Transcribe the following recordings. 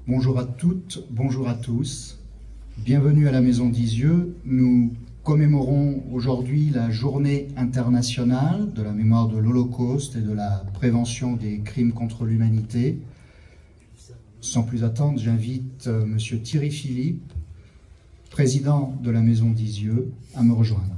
Bonjour à toutes, bonjour à tous. Bienvenue à la Maison d'Isieux. Nous commémorons aujourd'hui la Journée internationale de la mémoire de l'Holocauste et de la prévention des crimes contre l'humanité. Sans plus attendre, j'invite M. Thierry Philippe, président de la Maison d'Isieux, à me rejoindre.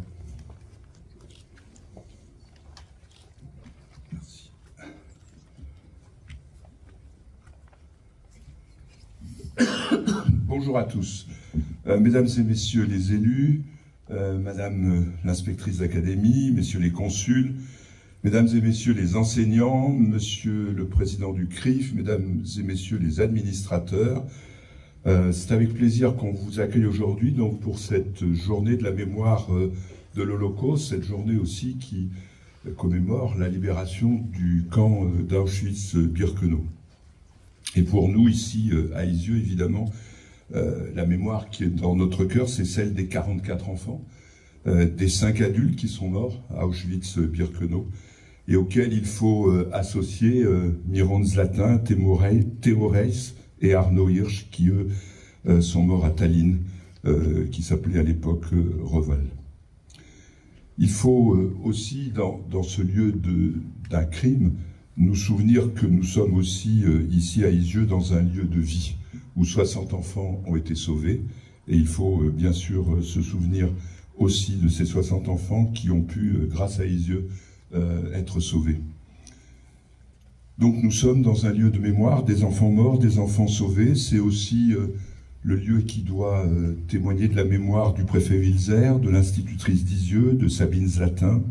Bonjour à tous. Mesdames et messieurs les élus, Madame l'inspectrice d'académie, messieurs les consuls, mesdames et messieurs les enseignants, monsieur le président du CRIF, mesdames et messieurs les administrateurs, c'est avec plaisir qu'on vous accueille aujourd'hui donc pour cette journée de la mémoire de l'Holocauste, cette journée aussi qui commémore la libération du camp d'Auschwitz-Birkenau. Et pour nous ici à Isieux, évidemment, la mémoire qui est dans notre cœur, c'est celle des 44 enfants, des 5 adultes qui sont morts à Auschwitz-Birkenau et auxquels il faut associer Miron Zlatin, Théo Reis et Arnaud Hirsch qui, eux, sont morts à Tallinn, qui s'appelait à l'époque Reval. Il faut aussi, dans ce lieu d'un crime, nous souvenir que nous sommes aussi ici à Isieux dans un lieu de vie où 60 enfants ont été sauvés et il faut bien sûr se souvenir aussi de ces 60 enfants qui ont pu, grâce à Isieux, être sauvés. Donc nous sommes dans un lieu de mémoire des enfants morts, des enfants sauvés. C'est aussi le lieu qui doit témoigner de la mémoire du préfet Wilzer, de l'institutrice d'Isieux, de Sabine Zlatin,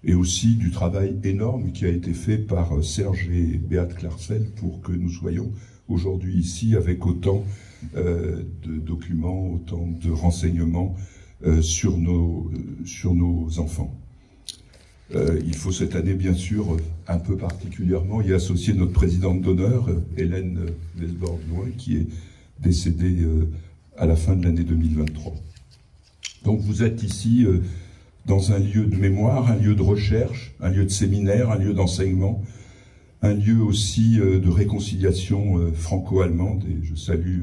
et aussi du travail énorme qui a été fait par Serge et Beate Clarcel pour que nous soyons aujourd'hui ici avec autant de documents, autant de renseignements sur nos enfants. Il faut cette année, bien sûr, un peu particulièrement y associer notre présidente d'honneur, Hélène Welsborg-Loin, qui est décédée à la fin de l'année 2023. Donc vous êtes ici dans un lieu de mémoire, un lieu de recherche, un lieu de séminaire, un lieu d'enseignement, un lieu aussi de réconciliation franco-allemande, et je salue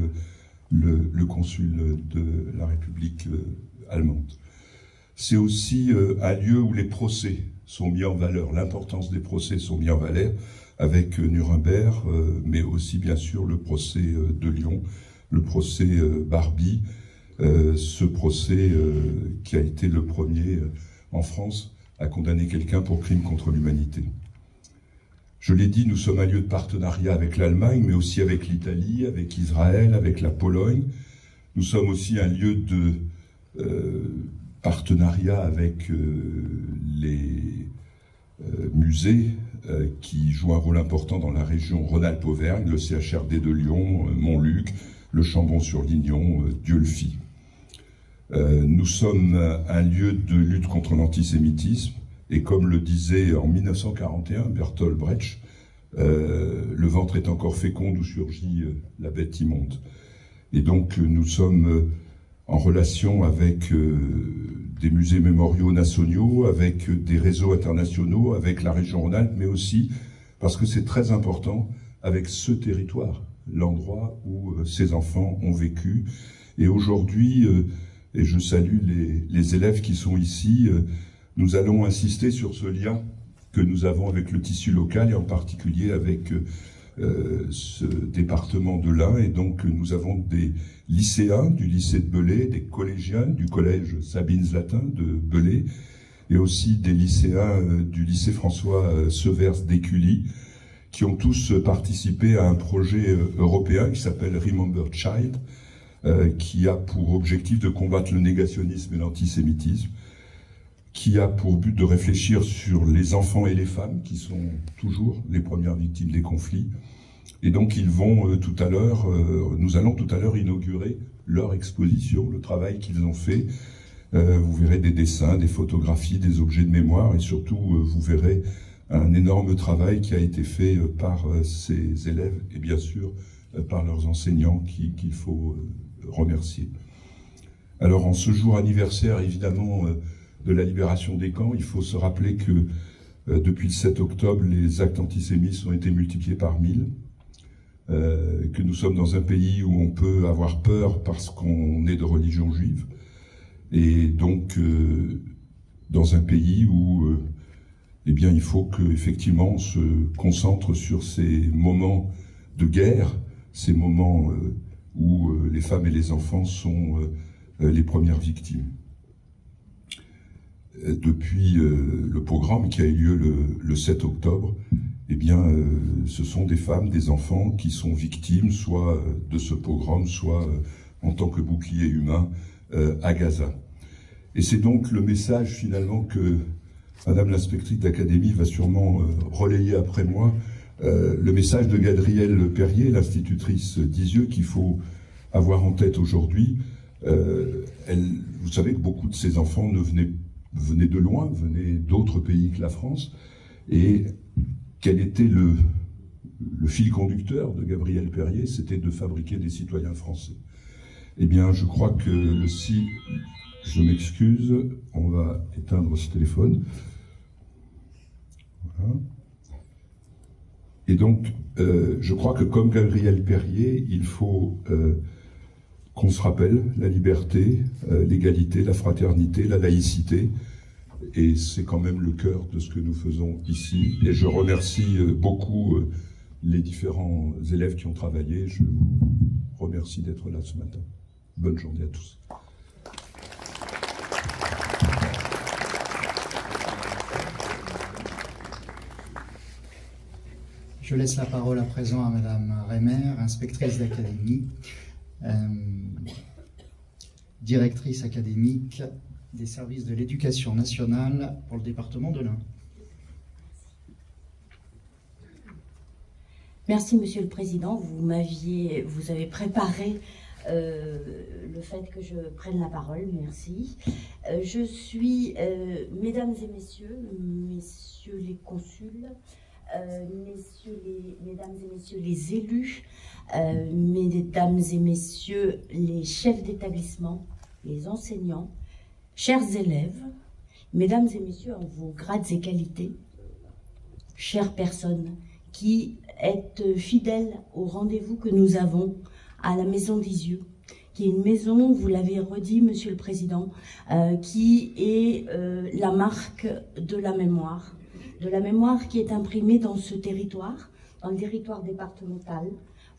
le consul de la République allemande. C'est aussi un lieu où les procès sont mis en valeur, l'importance des procès sont mis en valeur, avec Nuremberg, mais aussi bien sûr le procès de Lyon, le procès Barbie, ce procès qui a été le premier en France à condamner quelqu'un pour crime contre l'humanité. Je l'ai dit, nous sommes un lieu de partenariat avec l'Allemagne, mais aussi avec l'Italie, avec Israël, avec la Pologne. Nous sommes aussi un lieu de partenariat avec les musées qui jouent un rôle important dans la région Rhône-Alpes-Auvergne, le CHRD de Lyon, Montluc, le Chambon-sur-Lignon, Dieulefit. Nous sommes un lieu de lutte contre l'antisémitisme et comme le disait en 1941 Bertolt Brecht, le ventre est encore fécond d'où surgit la bête immonde. Et donc nous sommes en relation avec des musées mémoriaux nationaux, avec des réseaux internationaux, avec la région Rhône-Alpes, mais aussi, parce que c'est très important, avec ce territoire, l'endroit où ces enfants ont vécu. Et aujourd'hui, et je salue les élèves qui sont ici, nous allons insister sur ce lien que nous avons avec le tissu local et en particulier avec ce département de l'Ain. Et donc nous avons des lycéens du lycée de Belay, des collégiens du collège Sabine Zlatin de Belay et aussi des lycéens du lycée François Severs d'Écully qui ont tous participé à un projet européen qui s'appelle Remember Child, qui a pour objectif de combattre le négationnisme et l'antisémitisme, qui a pour but de réfléchir sur les enfants et les femmes, qui sont toujours les premières victimes des conflits. Et donc ils vont tout à l'heure, nous allons tout à l'heure inaugurer leur exposition, le travail qu'ils ont fait. Vous verrez des dessins, des photographies, des objets de mémoire, et surtout vous verrez un énorme travail qui a été fait par ces élèves, et bien sûr par leurs enseignants qu'il faut remercier. Alors en ce jour anniversaire évidemment de la libération des camps, il faut se rappeler que depuis le 7 octobre, les actes antisémites ont été multipliés par 1000. que nous sommes dans un pays où on peut avoir peur parce qu'on est de religion juive, et donc dans un pays où eh bien, il faut qu'effectivement on se concentre sur ces moments de guerre, ces moments où les femmes et les enfants sont les premières victimes. Depuis le pogrom qui a eu lieu le 7 octobre, eh bien, ce sont des femmes, des enfants qui sont victimes soit de ce pogrom, soit en tant que bouclier humain à Gaza. Et c'est donc le message finalement que Madame l'inspectrice d'académie va sûrement relayer après moi, le message de Gabrielle Perrier, l'institutrice d'Isieux, qu'il faut avoir en tête aujourd'hui. Vous savez que beaucoup de ces enfants venaient de loin, venaient d'autres pays que la France, et quel était le fil conducteur de Gabrielle Perrier? C'était de fabriquer des citoyens français. Eh bien, je crois que je m'excuse, on va éteindre ce téléphone. Voilà. Et donc, je crois que comme Gabrielle Perrier, il faut qu'on se rappelle la liberté, l'égalité, la fraternité, la laïcité, et c'est quand même le cœur de ce que nous faisons ici. Et je remercie beaucoup les différents élèves qui ont travaillé. Je vous remercie d'être là ce matin. Bonne journée à tous. Je laisse la parole à présent à Madame Reimer, inspectrice d'académie, directrice académique des services de l'éducation nationale pour le département de l'Ain. Merci Monsieur le Président, vous avez préparé le fait que je prenne la parole, merci. Je suis, mesdames et messieurs les consuls, mesdames et messieurs les élus, mesdames et messieurs les chefs d'établissement, les enseignants, chers élèves, mesdames et messieurs en vos grades et qualités, chères personnes qui êtes fidèles au rendez-vous que nous avons à la Maison d'Isieux, qui est une maison, vous l'avez redit, Monsieur le Président, qui est la marque de la mémoire qui est imprimée dans ce territoire, dans le territoire départemental.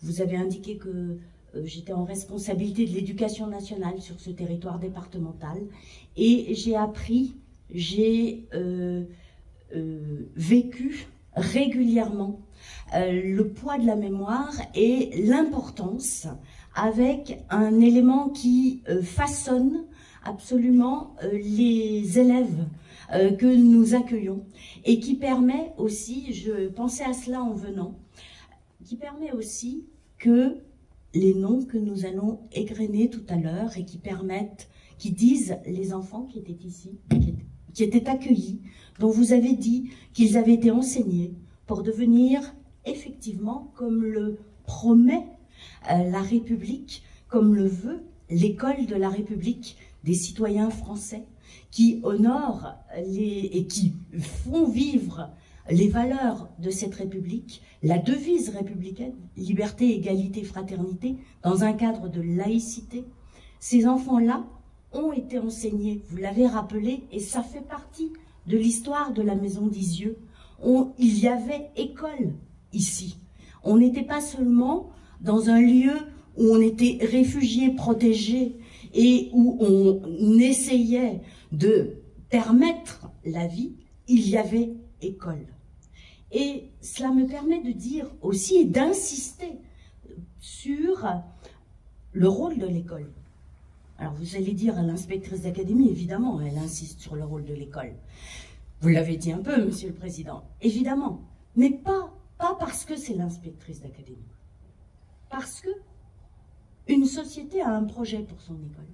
Vous avez indiqué que j'étais en responsabilité de l'éducation nationale sur ce territoire départemental, et j'ai appris, j'ai vécu régulièrement le poids de la mémoire et l'importance, avec un élément qui façonne absolument les élèves que nous accueillons, et qui permet aussi, je pensais à cela en venant, qui permet aussi que les noms que nous allons égrener tout à l'heure et qui disent les enfants qui étaient ici, qui étaient accueillis, dont vous avez dit qu'ils avaient été enseignés pour devenir effectivement, comme le promet la République, comme le veut l'école de la République, des citoyens français qui honorent et qui font vivre les valeurs de cette République, la devise républicaine, liberté, égalité, fraternité, dans un cadre de laïcité. Ces enfants-là ont été enseignés, vous l'avez rappelé, et ça fait partie de l'histoire de la Maison d'Isieux. Il y avait école ici. On n'était pas seulement dans un lieu où on était réfugié, protégé, et où on essayait de permettre la vie, il y avait école. Et cela me permet de dire aussi et d'insister sur le rôle de l'école. Alors vous allez dire à l'inspectrice d'académie, évidemment, elle insiste sur le rôle de l'école. Vous l'avez dit un peu, Monsieur le Président, évidemment, mais pas parce que c'est l'inspectrice d'académie. Parce que une société a un projet pour son école.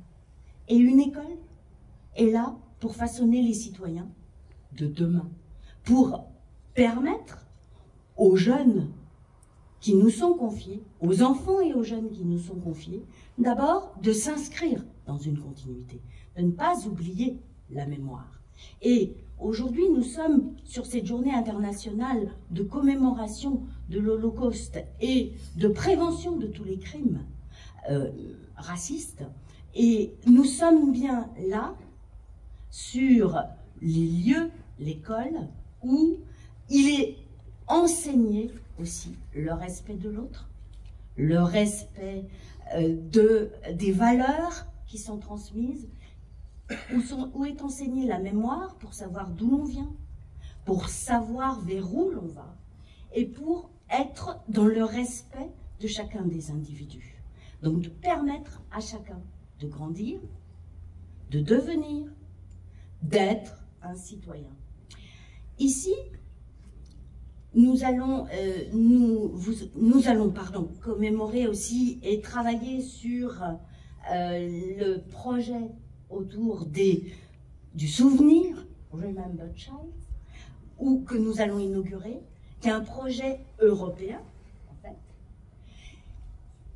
Et une école est là pour façonner les citoyens de demain, pour permettre aux jeunes qui nous sont confiés, aux enfants et aux jeunes qui nous sont confiés, d'abord de s'inscrire dans une continuité, de ne pas oublier la mémoire. Et aujourd'hui, nous sommes sur cette journée internationale de commémoration de l'Holocauste et de prévention de tous les crimes racistes. Et nous sommes bien là sur les lieux, l'école, où il est enseigné aussi le respect de l'autre, le respect des valeurs qui sont transmises, où est enseignée la mémoire pour savoir d'où l'on vient, pour savoir vers où l'on va, et pour être dans le respect de chacun des individus. Donc de permettre à chacun de grandir, de devenir, d'être un citoyen. Ici, nous allons commémorer aussi et travailler sur le projet autour du souvenir, Remember Child, que nous allons inaugurer, qui est un projet européen, en fait.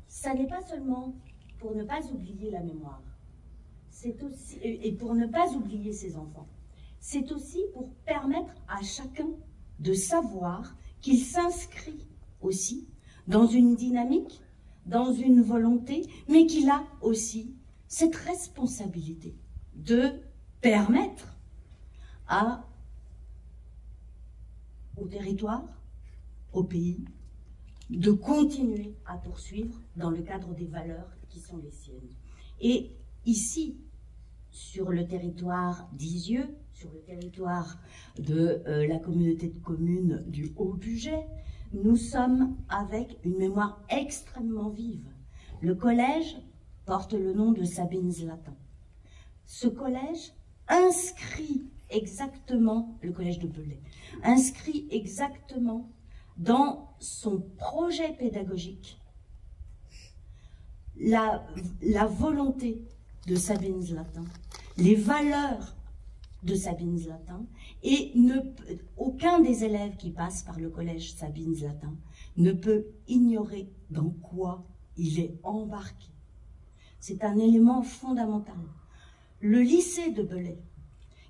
Ça n'est pas seulement pour ne pas oublier la mémoire, c'est aussi, et pour ne pas oublier ses enfants, c'est aussi pour permettre à chacun de savoir qu'il s'inscrit aussi dans une dynamique, dans une volonté, mais qu'il a aussi cette responsabilité de permettre au territoire, au pays, de continuer à poursuivre dans le cadre des valeurs qui sont les siennes. Et ici, sur le territoire d'Isieux, sur le territoire de la communauté de communes du Haut-Bugey, nous sommes avec une mémoire extrêmement vive. Le collège porte le nom de Sabine Zlatan. Ce collège inscrit exactement, le collège de Belay, inscrit exactement dans son projet pédagogique la volonté de Sabine Zlatan, les valeurs de Sabine Zlatan, et aucun des élèves qui passent par le collège Sabine Zlatan ne peut ignorer dans quoi il est embarqué. C'est un élément fondamental. Le lycée de Belay,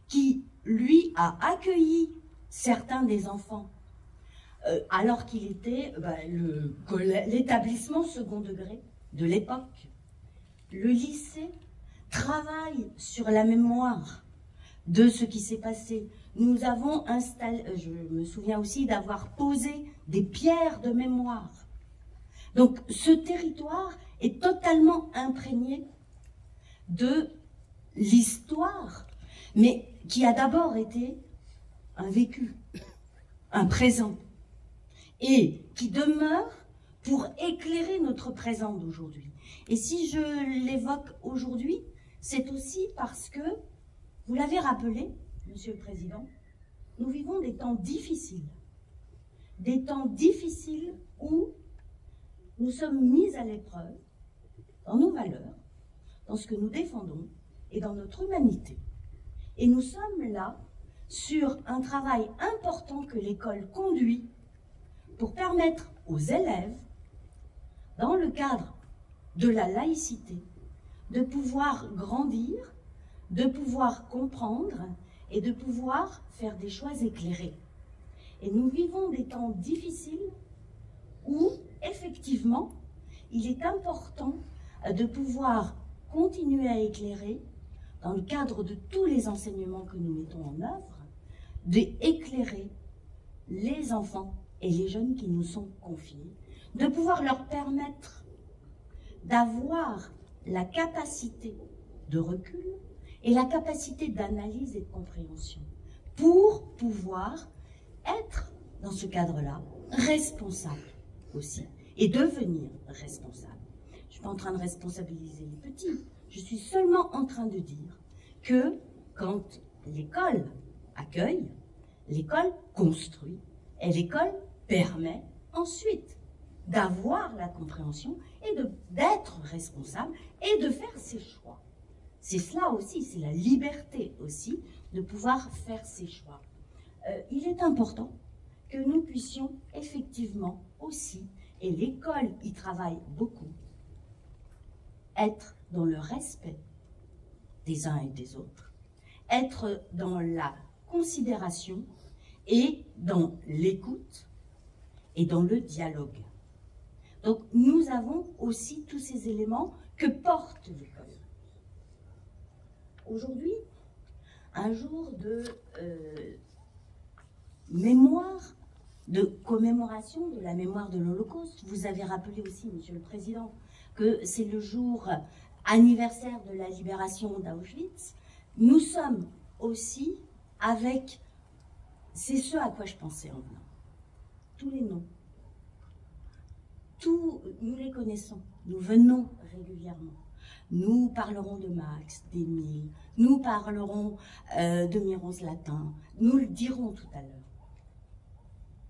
qui, lui, a accueilli certains des enfants, alors qu'il était l'établissement second degré de l'époque, le lycée travaille sur la mémoire de ce qui s'est passé. Nous avons installé, je me souviens aussi d'avoir posé des pierres de mémoire. Donc ce territoire est totalement imprégné de l'histoire, mais qui a d'abord été un vécu, un présent, et qui demeure pour éclairer notre présent d'aujourd'hui. Et si je l'évoque aujourd'hui, c'est aussi parce que, vous l'avez rappelé, Monsieur le Président, nous vivons des temps difficiles où nous sommes mis à l'épreuve dans nos valeurs, dans ce que nous défendons et dans notre humanité. Et nous sommes là sur un travail important que l'école conduit pour permettre aux élèves, dans le cadre de la laïcité, de pouvoir grandir, de pouvoir comprendre et de pouvoir faire des choix éclairés. Et nous vivons des temps difficiles où, effectivement, il est important de pouvoir continuer à éclairer, dans le cadre de tous les enseignements que nous mettons en œuvre, d'éclairer les enfants et les jeunes qui nous sont confiés, de pouvoir leur permettre d'avoir la capacité de recul et la capacité d'analyse et de compréhension pour pouvoir être, dans ce cadre-là, responsable aussi et devenir responsable. Je ne suis pas en train de responsabiliser les petits, je suis seulement en train de dire que quand l'école accueille, l'école construit et l'école permet ensuite d'avoir la compréhension et d'être responsable et de faire ses choix. C'est cela aussi, c'est la liberté aussi de pouvoir faire ses choix. Il est important que nous puissions effectivement aussi, et l'école y travaille beaucoup, être dans le respect des uns et des autres, être dans la considération et dans l'écoute et dans le dialogue. Donc nous avons aussi tous ces éléments que porte l'école. Aujourd'hui, un jour de mémoire, de commémoration de la mémoire de l'Holocauste. Vous avez rappelé aussi, Monsieur le Président, que c'est le jour anniversaire de la libération d'Auschwitz. Nous sommes aussi avec, c'est ce à quoi je pensais en venant, tous les noms. Nous les connaissons, nous venons régulièrement. Nous parlerons de Max, d'Émile, nous parlerons de Miron Zlatin, nous le dirons tout à l'heure.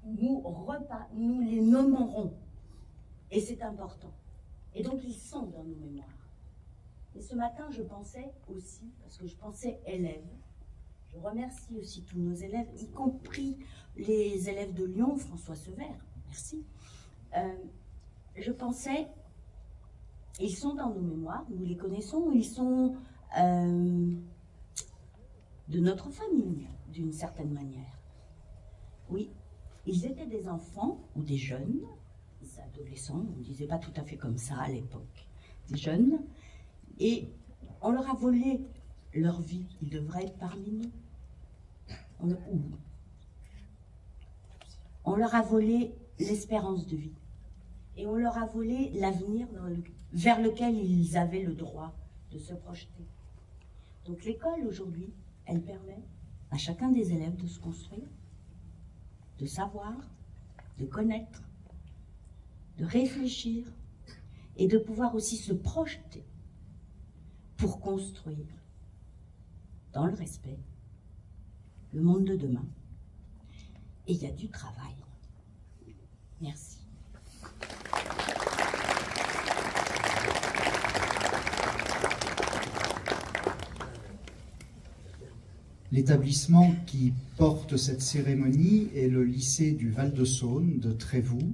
Nous les nommerons, et c'est important. Et donc ils sont dans nos mémoires. Et ce matin, je pensais aussi, parce que je pensais élèves, je remercie aussi tous nos élèves, y compris les élèves de Lyon, François Sever, merci. Je pensais, ils sont dans nos mémoires, nous les connaissons, ils sont de notre famille, d'une certaine manière. Oui, ils étaient des enfants ou des jeunes, des adolescents, on ne disait pas tout à fait comme ça à l'époque, des jeunes, et on leur a volé leur vie, ils devraient être parmi nous. On leur a volé l'espérance de vie. Et on leur a volé l'avenir vers lequel ils avaient le droit de se projeter. Donc l'école aujourd'hui, elle permet à chacun des élèves de se construire, de savoir, de connaître, de réfléchir et de pouvoir aussi se projeter pour construire dans le respect le monde de demain. Et il y a du travail. Merci. L'établissement qui porte cette cérémonie est le lycée du Val-de-Saône de Trévoux.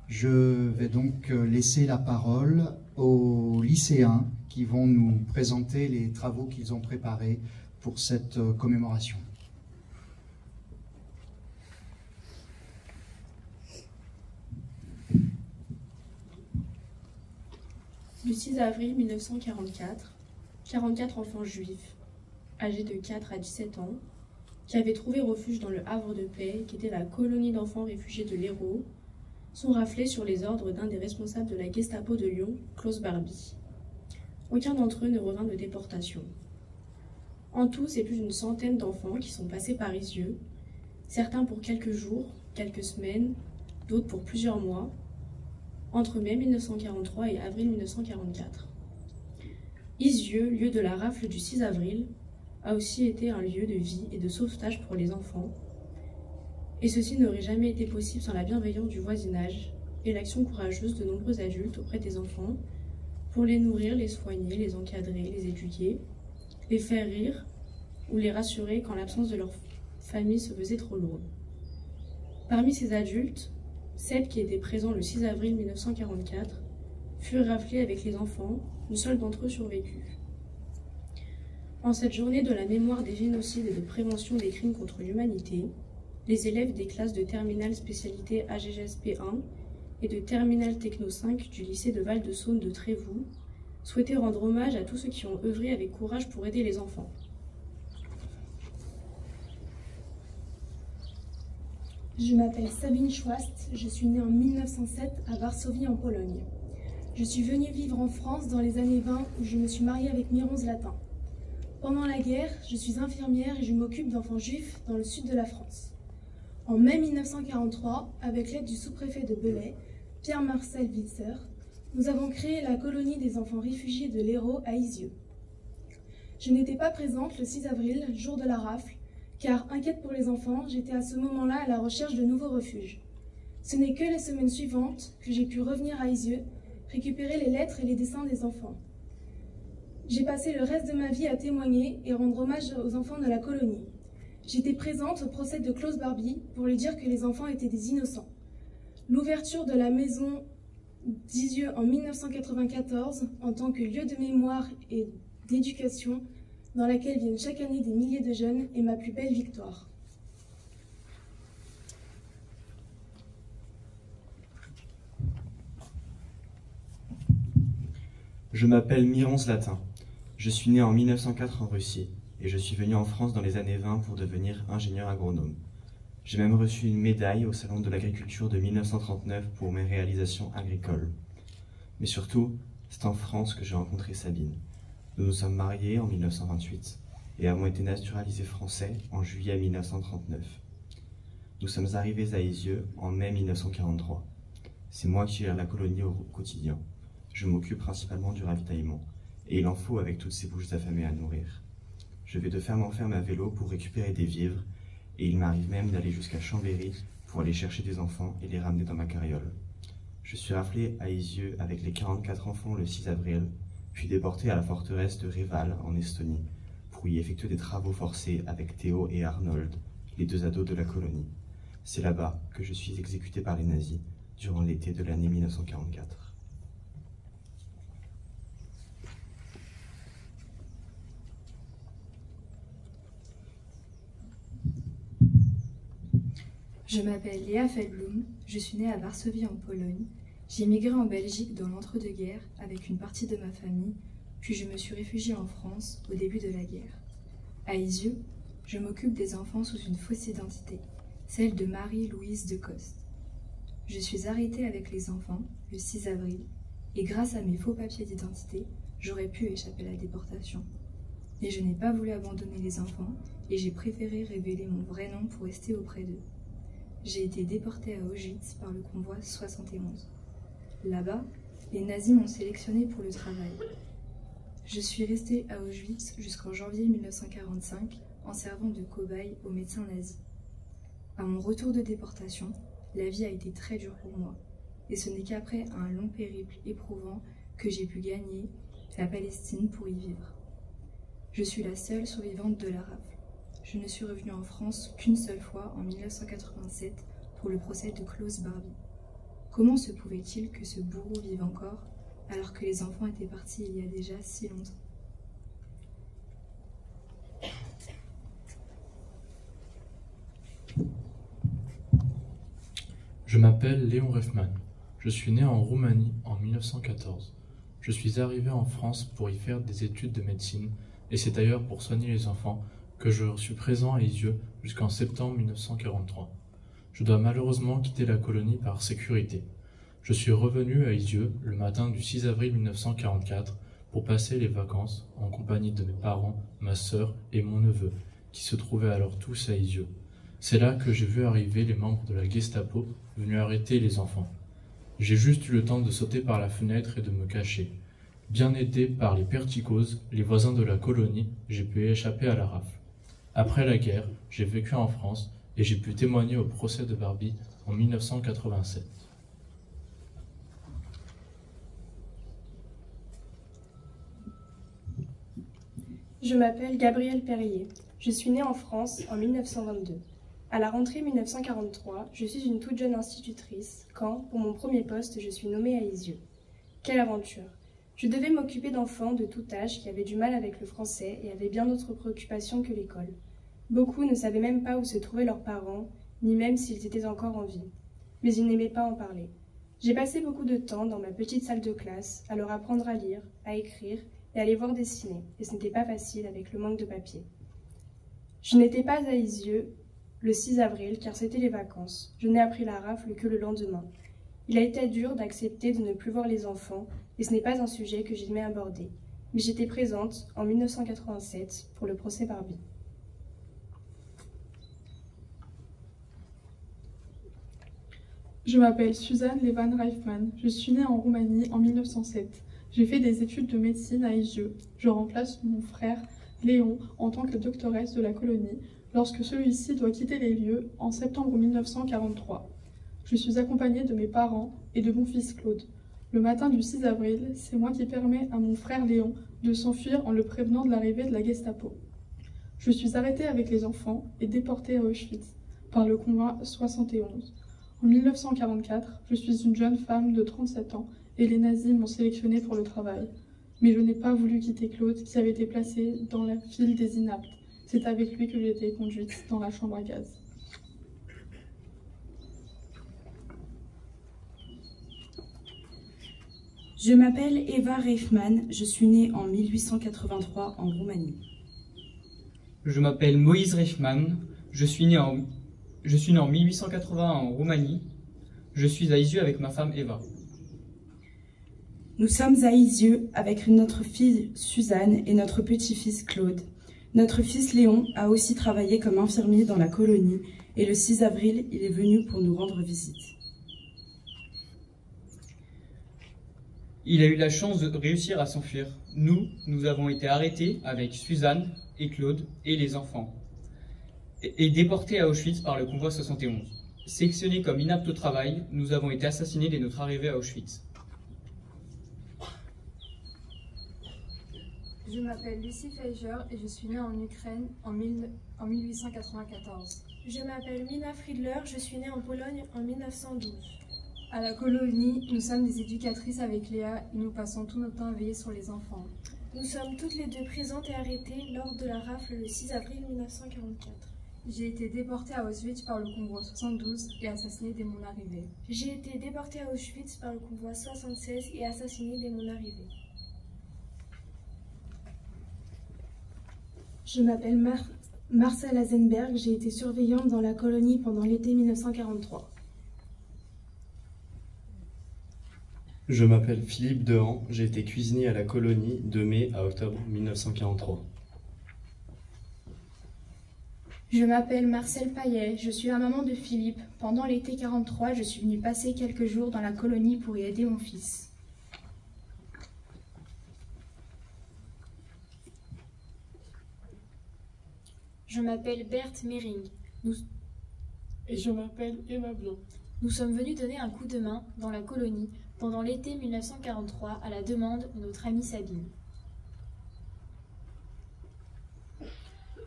Je vais donc laisser la parole aux lycéens qui vont nous présenter les travaux qu'ils ont préparés pour cette commémoration. Le 6 avril 1944, 44 enfants juifs, âgés de 4 à 17 ans, qui avaient trouvé refuge dans le Havre de Paix, qui était la colonie d'enfants réfugiés de l'Hérault, sont raflés sur les ordres d'un des responsables de la Gestapo de Lyon, Klaus Barbie. Aucun d'entre eux ne revint de déportation. En tout, c'est plus d'une centaine d'enfants qui sont passés par Isieux, certains pour quelques jours, quelques semaines, d'autres pour plusieurs mois, entre mai 1943 et avril 1944. Isieux, lieu de la rafle du 6 avril, a aussi été un lieu de vie et de sauvetage pour les enfants, et ceci n'aurait jamais été possible sans la bienveillance du voisinage et l'action courageuse de nombreux adultes auprès des enfants pour les nourrir, les soigner, les encadrer, les éduquer, les faire rire ou les rassurer quand l'absence de leur famille se faisait trop lourde. Parmi ces adultes, 7 qui étaient présents le 6 avril 1944 furent raflés avec les enfants, une seule d'entre eux survécut. En cette journée de la mémoire des génocides et de prévention des crimes contre l'humanité, les élèves des classes de terminale spécialité AGGSP 1 et de terminale Techno 5 du lycée de Val-de-Saône de Trévoux souhaitaient rendre hommage à tous ceux qui ont œuvré avec courage pour aider les enfants. Je m'appelle Sabine Schwast, je suis née en 1907 à Varsovie en Pologne. Je suis venue vivre en France dans les années 20 où je me suis mariée avec Miron Zlatin. Pendant la guerre, je suis infirmière et je m'occupe d'enfants juifs dans le sud de la France. En mai 1943, avec l'aide du sous-préfet de Belay, Pierre-Marcel Witzer, nous avons créé la colonie des enfants réfugiés de l'Hérault à Isieux. Je n'étais pas présente le 6 avril, jour de la rafle, car, inquiète pour les enfants, j'étais à ce moment-là à la recherche de nouveaux refuges. Ce n'est que les semaines suivantes que j'ai pu revenir à Isieux, récupérer les lettres et les dessins des enfants. J'ai passé le reste de ma vie à témoigner et rendre hommage aux enfants de la colonie. J'étais présente au procès de Klaus Barbie pour lui dire que les enfants étaient des innocents. L'ouverture de la maison d'Isieux en 1994, en tant que lieu de mémoire et d'éducation, dans laquelle viennent chaque année des milliers de jeunes, est ma plus belle victoire. Je m'appelle Mironce Latin. Je suis né en 1904 en Russie et je suis venu en France dans les années 20 pour devenir ingénieur agronome. J'ai même reçu une médaille au Salon de l'Agriculture de 1939 pour mes réalisations agricoles. Mais surtout, c'est en France que j'ai rencontré Sabine. Nous nous sommes mariés en 1928 et avons été naturalisés français en juillet 1939. Nous sommes arrivés à Isieux en mai 1943. C'est moi qui gère la colonie au quotidien. Je m'occupe principalement du ravitaillement, et il en faut avec toutes ces bouches affamées à nourrir. Je vais de ferme en ferme à vélo pour récupérer des vivres, et il m'arrive même d'aller jusqu'à Chambéry pour aller chercher des enfants et les ramener dans ma carriole. Je suis raflé à Isieux avec les 44 enfants le 6 avril, puis déporté à la forteresse de Reval en Estonie, pour y effectuer des travaux forcés avec Théo et Arnold, les 2 ados de la colonie. C'est là-bas que je suis exécuté par les nazis durant l'été de l'année 1944. Je m'appelle Léa Feldblum, je suis née à Varsovie en Pologne. J'ai migré en Belgique dans l'entre-deux-guerres avec une partie de ma famille, puis je me suis réfugiée en France au début de la guerre. À Isieux, je m'occupe des enfants sous une fausse identité, celle de Marie-Louise Decoste. Je suis arrêtée avec les enfants le 6 avril et grâce à mes faux papiers d'identité, j'aurais pu échapper à la déportation. Mais je n'ai pas voulu abandonner les enfants et j'ai préféré révéler mon vrai nom pour rester auprès d'eux. J'ai été déportée à Auschwitz par le convoi 71. Là-bas, les nazis m'ont sélectionnée pour le travail. Je suis restée à Auschwitz jusqu'en janvier 1945 en servant de cobaye aux médecins nazis. À mon retour de déportation, la vie a été très dure pour moi. Et ce n'est qu'après un long périple éprouvant que j'ai pu gagner la Palestine pour y vivre. Je suis la seule survivante de la rafle. Je ne suis revenue en France qu'une seule fois en 1987 pour le procès de Klaus Barbie. Comment se pouvait-il que ce bourreau vive encore alors que les enfants étaient partis il y a déjà si longtemps ? Je m'appelle Léon Refman. Je suis né en Roumanie en 1914. Je suis arrivé en France pour y faire des études de médecine et c'est d'ailleurs pour soigner les enfants que je suis présent à Isieux jusqu'en septembre 1943. Je dois malheureusement quitter la colonie par sécurité. Je suis revenu à Isieux le matin du 6 avril 1944 pour passer les vacances en compagnie de mes parents, ma sœur et mon neveu, qui se trouvaient alors tous à Isieux. C'est là que j'ai vu arriver les membres de la Gestapo venus arrêter les enfants. J'ai juste eu le temps de sauter par la fenêtre et de me cacher. Bien aidé par les perticoses, les voisins de la colonie, j'ai pu échapper à la rafle. Après la guerre, j'ai vécu en France et j'ai pu témoigner au procès de Barbie en 1987. Je m'appelle Gabrielle Perrier. Je suis née en France en 1922. À la rentrée 1943, je suis une toute jeune institutrice quand, pour mon premier poste, je suis nommée à Isieux. Quelle aventure! Je devais m'occuper d'enfants de tout âge qui avaient du mal avec le français et avaient bien d'autres préoccupations que l'école. Beaucoup ne savaient même pas où se trouvaient leurs parents, ni même s'ils étaient encore en vie. Mais ils n'aimaient pas en parler. J'ai passé beaucoup de temps dans ma petite salle de classe à leur apprendre à lire, à écrire et à les voir dessiner, et ce n'était pas facile avec le manque de papier. Je n'étais pas à Isieux le 6 avril car c'était les vacances. Je n'ai appris la rafle que le lendemain. Il a été dur d'accepter de ne plus voir les enfants, et ce n'est pas un sujet que j'aimais aborder. Mais j'étais présente en 1987 pour le procès Barbie. Je m'appelle Suzanne Levan-Reifman. Je suis née en Roumanie en 1907. J'ai fait des études de médecine à Isieux. Je remplace mon frère Léon en tant que doctoresse de la colonie lorsque celui-ci doit quitter les lieux en septembre 1943. Je suis accompagnée de mes parents et de mon fils Claude. Le matin du 6 avril, c'est moi qui permets à mon frère Léon de s'enfuir en le prévenant de l'arrivée de la Gestapo. Je suis arrêtée avec les enfants et déportée à Auschwitz par le convoi 71. En 1944, je suis une jeune femme de 37 ans et les nazis m'ont sélectionnée pour le travail. Mais je n'ai pas voulu quitter Claude, qui avait été placé dans la file des inaptes. C'est avec lui que j'ai été conduite dans la chambre à gaz. Je m'appelle Eva Reifman, je suis née en 1883 en Roumanie. Je m'appelle Moïse Reifman, je suis né en 1881 en Roumanie. Je suis à Isieux avec ma femme Eva. Nous sommes à Isieux avec notre fille Suzanne et notre petit-fils Claude. Notre fils Léon a aussi travaillé comme infirmier dans la colonie et le 6 avril, il est venu pour nous rendre visite. Il a eu la chance de réussir à s'enfuir. Nous avons été arrêtés avec Suzanne et Claude et les enfants et déportés à Auschwitz par le convoi 71. Sélectionnés comme inaptes au travail, nous avons été assassinés dès notre arrivée à Auschwitz. Je m'appelle Lucie Feiger et je suis née en Ukraine en 1894. Je m'appelle Mina Friedler, je suis née en Pologne en 1912. À la colonie, nous sommes des éducatrices avec Léa et nous passons tout notre temps à veiller sur les enfants. Nous sommes toutes les deux présentes et arrêtées lors de la rafle le 6 avril 1944. J'ai été déportée à Auschwitz par le convoi 72 et assassinée dès mon arrivée. J'ai été déportée à Auschwitz par le convoi 76 et assassinée dès mon arrivée. Je m'appelle Marcel Azenberg, j'ai été surveillante dans la colonie pendant l'été 1943. Je m'appelle Philippe Dehan, j'ai été cuisinier à la colonie de mai à octobre 1943. Je m'appelle Marcel Paillet, je suis la maman de Philippe. Pendant l'été 43, je suis venue passer quelques jours dans la colonie pour y aider mon fils. Je m'appelle Berthe Mering. Et je m'appelle Emma Blanc. Nous sommes venus donner un coup de main dans la colonie pendant l'été 1943 à la demande de notre amie Sabine.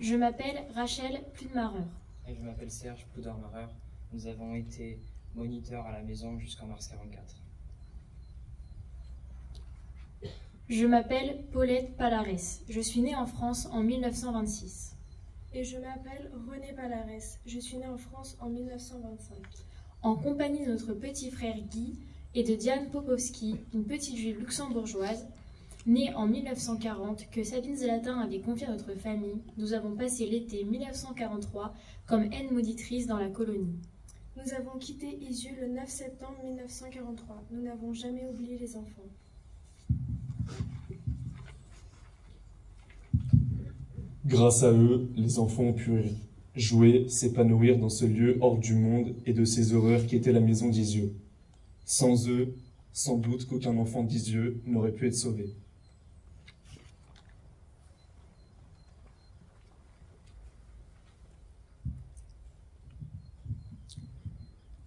Je m'appelle Rachel Pludmarer. Et je m'appelle Serge Pludmarer. Nous avons été moniteurs à la maison jusqu'en mars 1944. Je m'appelle Paulette Palares. Je suis née en France en 1926. Et je m'appelle René Palares. Je suis née en France en 1925. En compagnie de notre petit frère Guy et de Diane Popovski, une petite juive luxembourgeoise, née en 1940, que Sabine Zelatin avait confiée à notre famille, nous avons passé l'été 1943 comme aide-monitrice dans la colonie. Nous avons quitté Isieux le 9 septembre 1943. Nous n'avons jamais oublié les enfants. Grâce à eux, les enfants ont pu jouer, s'épanouir dans ce lieu hors du monde et de ces horreurs qui était la maison d'Isieux. Sans eux, sans doute qu'aucun enfant d'Isieux n'aurait pu être sauvé.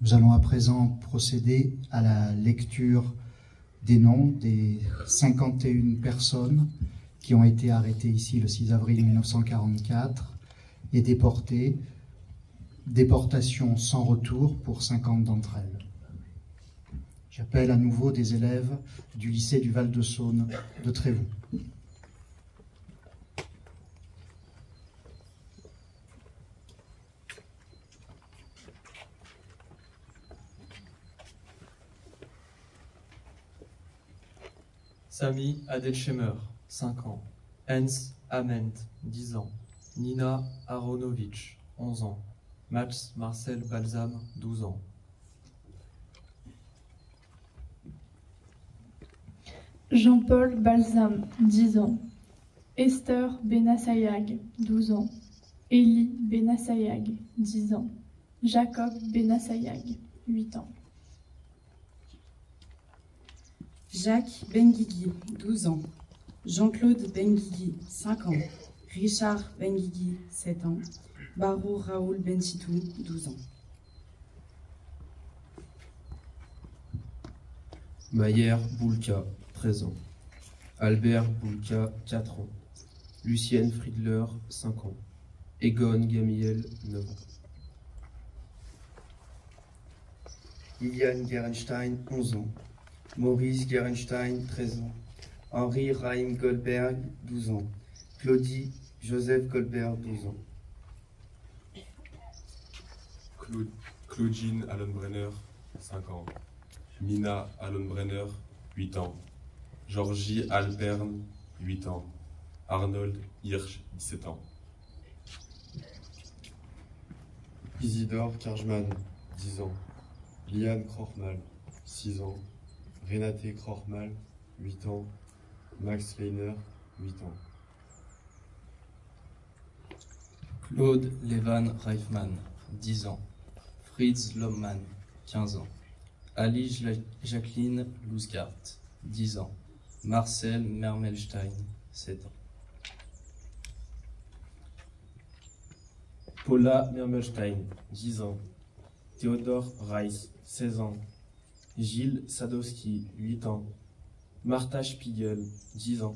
Nous allons à présent procéder à la lecture des noms des 51 personnes qui ont été arrêtées ici le 6 avril 1944 et déportées. Déportation sans retour pour 50 d'entre elles. J'appelle à nouveau des élèves du lycée du Val-de-Saône de Trévoux. Sami Adelchemer, 5 ans. Hens Ament, 10 ans. Nina Aronovitch, 11 ans. Max Marcel Balsam, 12 ans. Jean-Paul Balsam, 10 ans. Esther Benassayag, 12 ans. Élie Benassayag, 10 ans. Jacob Benassayag, 8 ans. Jacques Benguigui, 12 ans. Jean-Claude Benguigui, 5 ans. Richard Benguigui, 7 ans. Barou Raoul Benchitou, 12 ans. Mayer Boulka, 13 ans. Albert Boulka, 4 ans. Lucienne Friedler, 5 ans. Egon Gamiel, 9 ans. Liliane Gerenstein, 11 ans. Maurice Gerenstein, 13 ans. Henri Raim Goldberg, 12 ans. Claudie Joseph Goldberg, 12 ans. Claudine Allenbrenner, 5 ans. Mina Allenbrenner, 8 ans. Georgie Alpern, 8 ans. Arnold Hirsch, 17 ans. Isidore Kerjman, 10 ans. Liane Krochmal, 6 ans. Renate Krochmal, 8 ans. Max Leiner, 8 ans. Claude Levan Reifman, 10 ans. Fritz Lomman, 15 ans. Ali Jacqueline Lousgart, 10 ans. Marcel Mermelstein, 7 ans. Paula Mermelstein, 10 ans. Théodore Reiss, 16 ans. Gilles Sadowski, 8 ans. Martha Spiegel, 10 ans.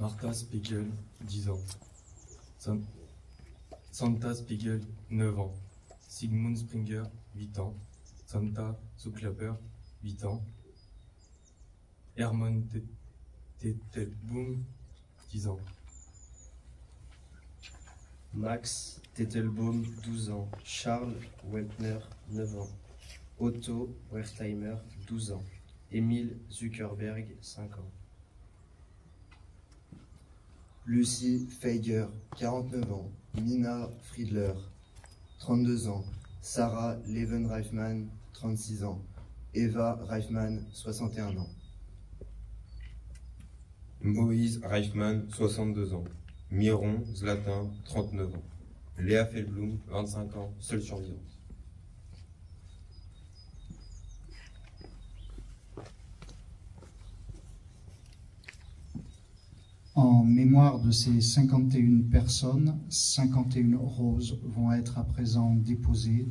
Martha Spiegel, 10 ans. Santa Spiegel, 9 ans. Sigmund Springer, 8 ans. Santa Zucklaper, 8 ans. Hermann Tettelbaum, 10 ans. Max Tettelbaum, 12 ans. Charles Weltner, 9 ans. Otto Wertheimer, 12 ans. Émile Zuckerberg, 5 ans. Lucie Feiger, 49 ans. Nina Friedler, 32 ans. Sarah Leven-Reifman, 36 ans. Eva Reifman, 61 ans. Moïse Reifman, 62 ans. Miron Zlatin, 39 ans. Léa Feldblum, 25 ans, seule survivante. En mémoire de ces 51 personnes, 51 roses vont être à présent déposées.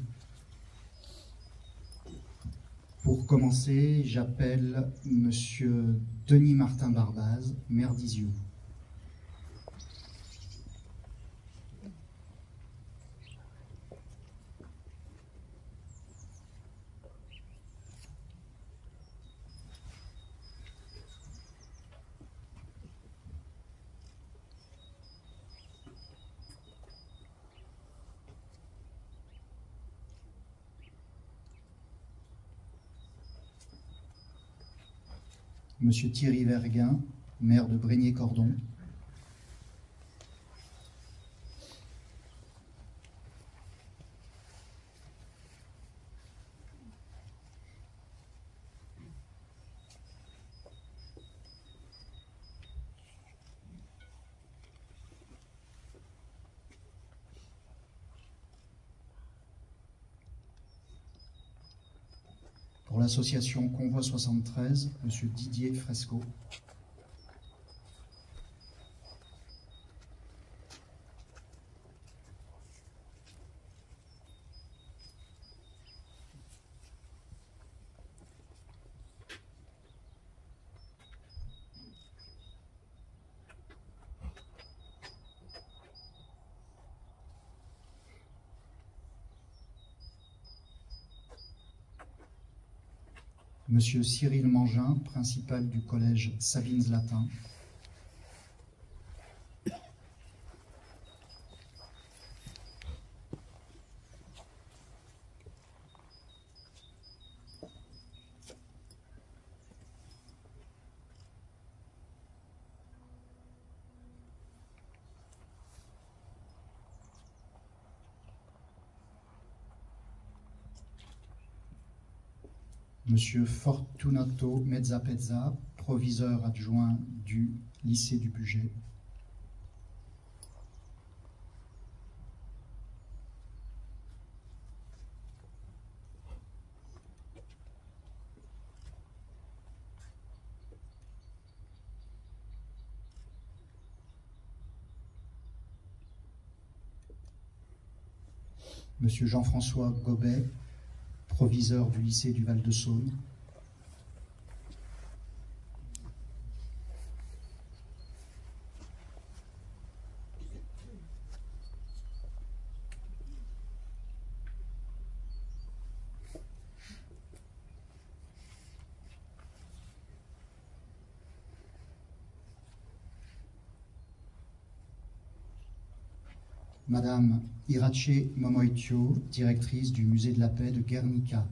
Pour commencer, j'appelle Monsieur Denis Martin Barbaz, maire d'Izieu. Monsieur Thierry Verguin, maire de Brégnier-Cordon. Pour l'association Convoi 73, Monsieur Didier Fresco. Monsieur Cyril Mangin, principal du collège Sabines-Latin. Monsieur Fortunato Mezzapezza, proviseur adjoint du lycée du Puget. Monsieur Jean-François Gobet, proviseur du lycée du Val-de-Saône. Madame Irache Momoitio, directrice du Musée de la Paix de Guernica.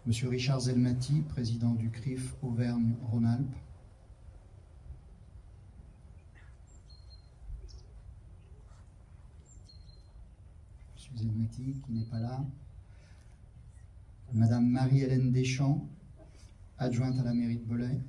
Monsieur Richard Zelmati, président du CRIF Auvergne-Rhône-Alpes. Monsieur Zelmati, qui n'est pas là. Madame Marie-Hélène Deschamps, adjointe à la mairie de Belay.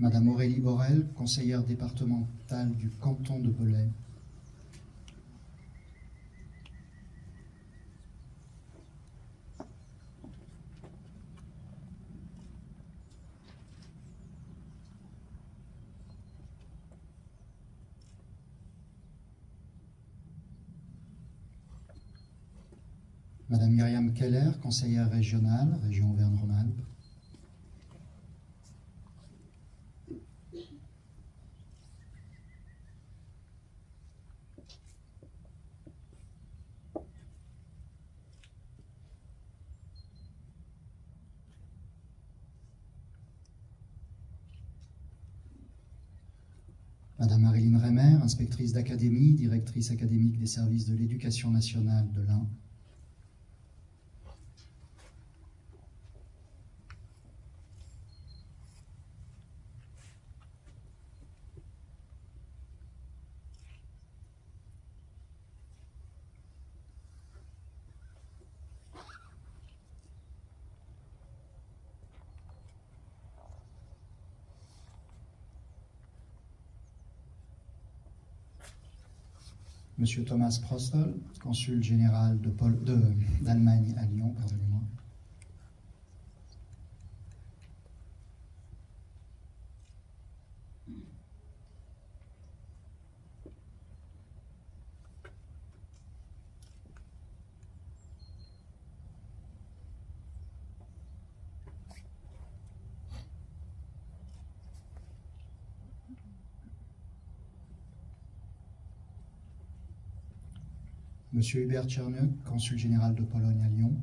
Madame Aurélie Borel, conseillère départementale du canton de Belay. Madame Myriam Keller, conseillère régionale, région Auvergne-Rhône-Alpes. Madame Marilyn Reimer, inspectrice d'académie, directrice académique des services de l'éducation nationale de l'Ain. Monsieur Thomas Prostol, consul général d'Allemagne à Lyon, pardonnez-moi. Monsieur Hubert Tcherniuk, consul général de Pologne à Lyon.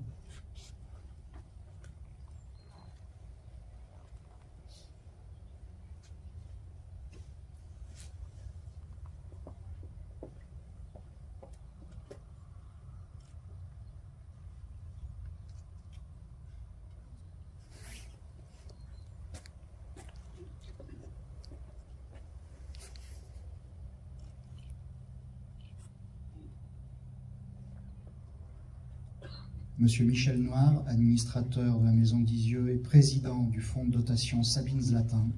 Monsieur Michel Noir, administrateur de la Maison d'Isieux et président du fonds de dotation Sabine Zlatin.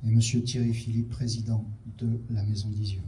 Et Monsieur Thierry Philippe, président de la Maison d'Isieux.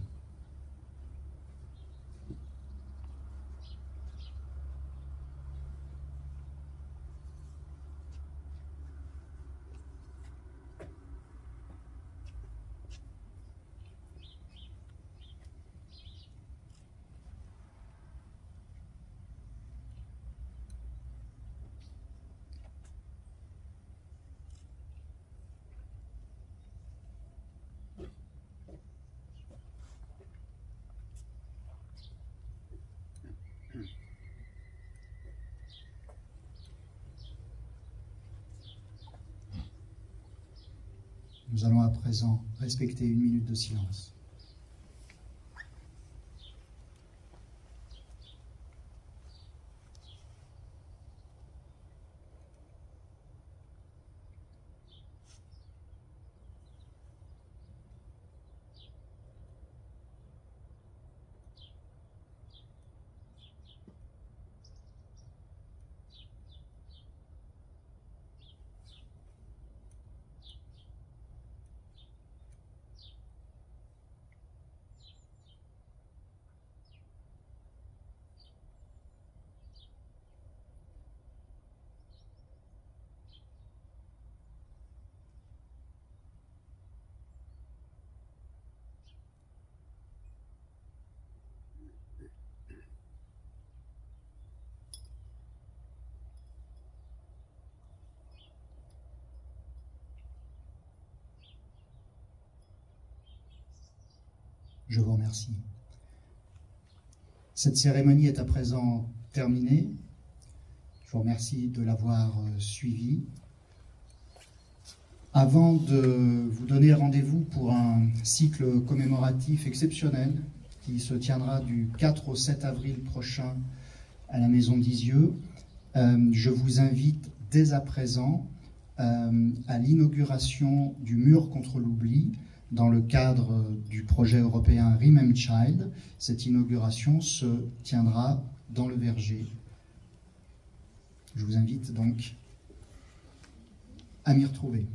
Nous allons à présent respecter 1 minute de silence. Je vous remercie. Cette cérémonie est à présent terminée. Je vous remercie de l'avoir suivie. Avant de vous donner rendez-vous pour un cycle commémoratif exceptionnel qui se tiendra du 4 au 7 avril prochain à la Maison d'Isieux, je vous invite dès à présent à l'inauguration du mur contre l'oubli dans le cadre du projet européen Remain Child. Cette inauguration se tiendra dans le verger. Je vous invite donc à m'y retrouver.